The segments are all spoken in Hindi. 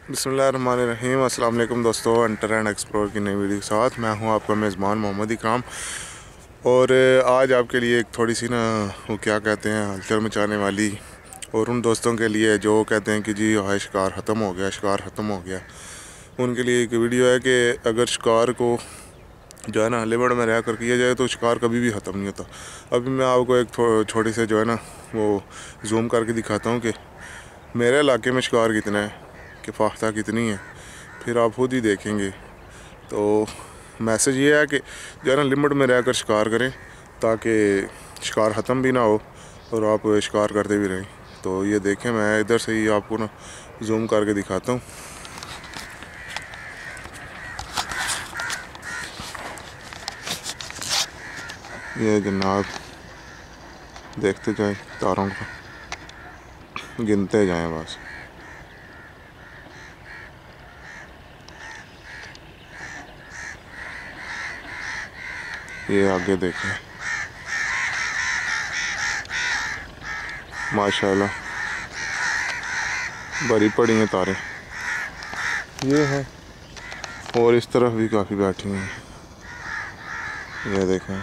बिस्मिल्लाहिर्रहमानिर्रहीम। अस्सलाम वालेकुम दोस्तों, एंटर एंड एक्सप्लोर की नई वीडियो के साथ मैं हूं आपका मेज़बान मोहम्मद इकराम। और आज आपके लिए एक थोड़ी सी वो क्या कहते हैं हलचल मचाने वाली, और उन दोस्तों के लिए जो कहते हैं कि जी हाय शिकार ख़त्म हो गया, शिकार ख़त्म हो गया, उनके लिए एक वीडियो है कि अगर शिकार को जो है ना लिमिट में रह कर किया जाए तो शिकार कभी भी ख़त्म नहीं होता। अभी मैं आपको एक छोटी से जो है ना वो जूम करके दिखाता हूँ कि मेरे इलाके में शिकार कितना है, कि फाख्ता कितनी है, फिर आप खुद ही देखेंगे। तो मैसेज ये है कि जो है ना लिमिट में रहकर शिकार करें ताकि शिकार ख़त्म भी ना हो और आप शिकार करते भी रहें। तो ये देखें, मैं इधर से ही आपको ना जूम करके दिखाता हूँ। ये जनाब देखते जाएं, तारों को गिनते जाएं बस। ये आगे देखें, माशाल्लाह बड़ी पड़ी हैं तारे। ये है, और इस तरफ भी काफ़ी बैठी हैं। ये देखें,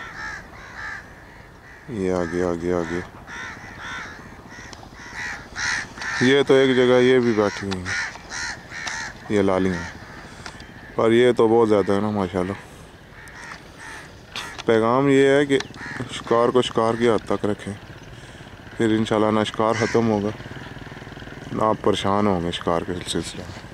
ये आगे आगे आगे, ये तो एक जगह ये भी बैठी हुई हैं, ये लालियाँ। पर ये तो बहुत ज़्यादा है ना माशाल्लाह। पैगाम ये है कि शिकार को शिकार की हद तक रखें, फिर इंशाल्लाह ना शिकार ख़त्म होगा ना आप परेशान होंगे शिकार के सिलसिले में।